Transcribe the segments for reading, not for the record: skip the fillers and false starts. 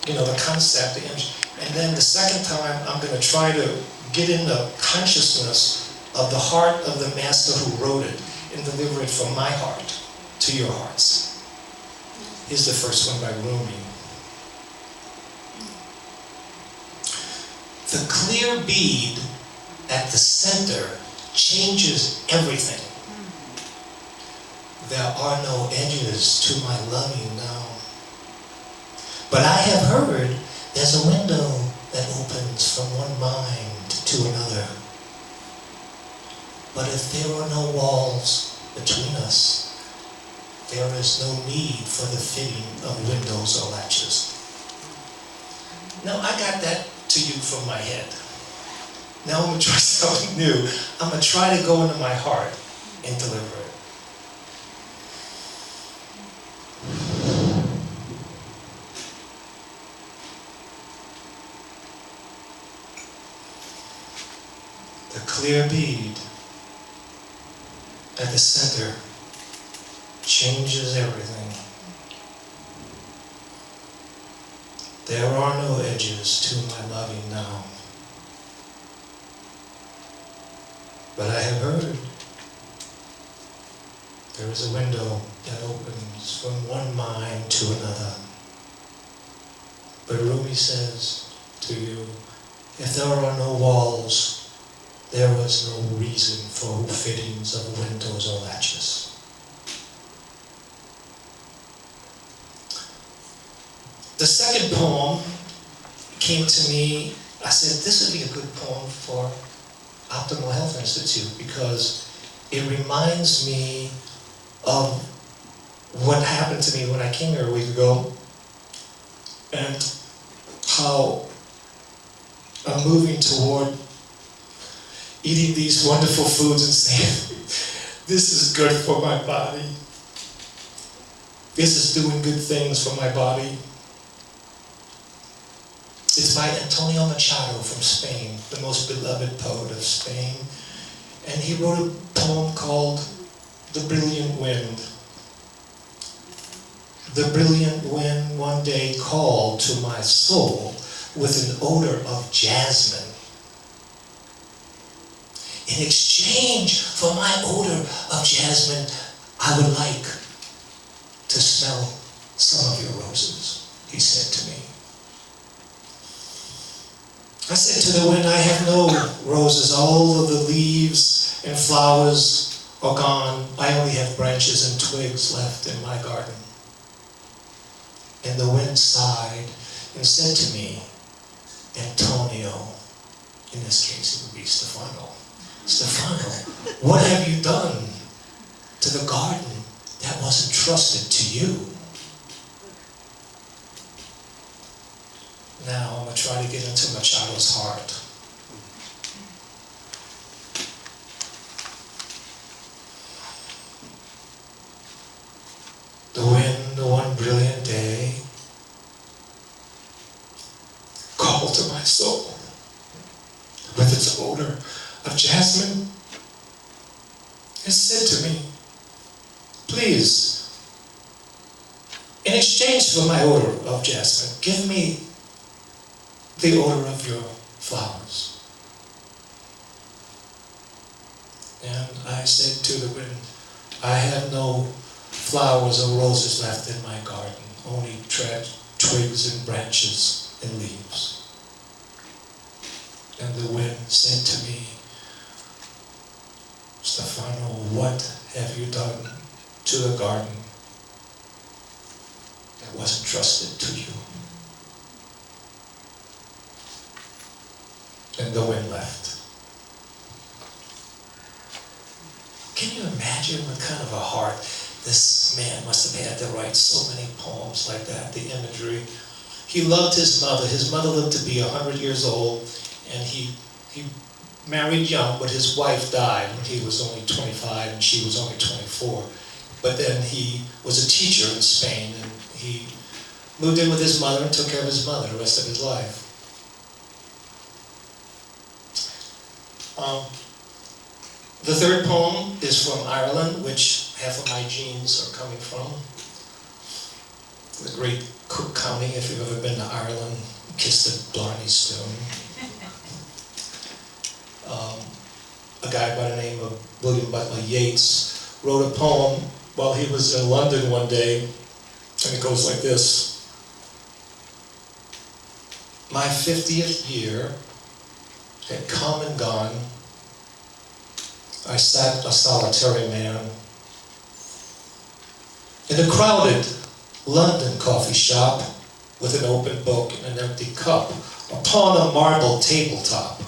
the concept, the image. And then the second time, I'm going to try to get in the consciousness of the heart of the master who wrote it and deliver it from my heart to your hearts. Here's the first one by Rumi. The clear bead at the center changes everything. There are no edges to my loving now. But I have heard there's a window that opens from one mind to another. But if there are no walls between us, there is no need for the fitting of windows or latches. Now, I got that to you from my head. Now I'm going to try something new. I'm going to try to go into my heart and deliver it. The clear bead at the center changes everything. There are no edges to my loving now. But I have heard there is a window that opens from one mind to another. But Rumi says to you, if there are no walls, there is no reason for fittings of windows or latches. The second poem came to me, I said this would be a good poem for Optimal Health Institute because it reminds me of what happened to me when I came here a week ago and how I'm moving toward eating these wonderful foods and saying, this is good for my body. This is doing good things for my body. It's by Antonio Machado from Spain, the most beloved poet of Spain. And he wrote a poem called The Brilliant Wind. The brilliant wind one day called to my soul with an odor of jasmine. In exchange for my odor of jasmine, I would like to smell some of your roses, he said to me. I said to the wind, I have no roses. All of the leaves and flowers are gone. I only have branches and twigs left in my garden. And the wind sighed and said to me, Antonio, in this case it would be Stefano, Stefano, what have you done to the garden that was entrusted to you? Now I'm going to try to get into Machado's heart. The wind, one brilliant day, called to my soul with its odor of jasmine. It said to me, please, in exchange for my odor of jasmine, give me the odor of your flowers. And I said to the wind, I have no flowers or roses left in my garden, only twigs and branches and leaves. And the wind said to me, Stefano, what have you done to the garden that was entrusted to you? And the wind left. Can you imagine what kind of a heart this man must have had to write so many poems like that, the imagery? He loved his mother. His mother lived to be 100 years old, and he married young, but his wife died when he was only 25 and she was only 24. But then he was a teacher in Spain, and he moved in with his mother and took care of his mother the rest of his life. The third poem is from Ireland, which half of my genes are coming from. the great Cook County, if you've ever been to Ireland, kissed at Blarney Stone. A guy by the name of William Butler Yeats wrote a poem while he was in London one day, and it goes like this. My 50th year had come and gone. I sat a solitary man in a crowded London coffee shop with an open book and an empty cup upon a marble tabletop.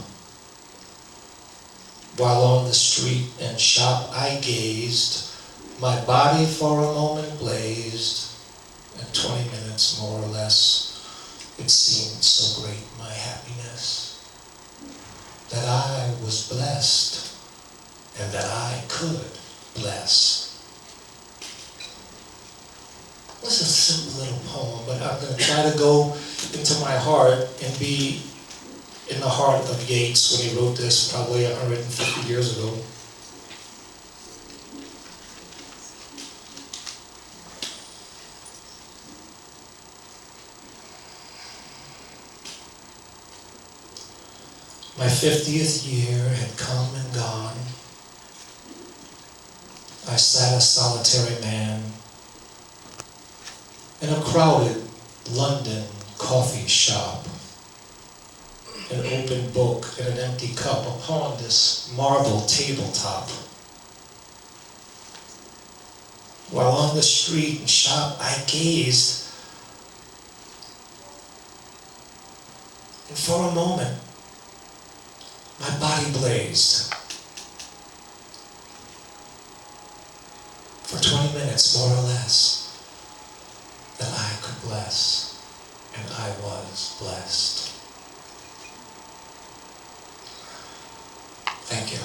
While on the street and shop I gazed, my body for a moment blazed, and 20 minutes more or less, it seemed so great my happiness, that I was blessed, and that I could bless. This is a simple little poem, but I'm going to try to go into my heart and be in the heart of Yeats when he wrote this probably 150 years ago. My 50th year had come and gone. I sat a solitary man in a crowded London coffee shop, an open book and an empty cup upon this marble tabletop. While on the street and shop I gazed, and for a moment my body blazed. For 20 minutes, more or less, that I could bless, and I was blessed. Thank you.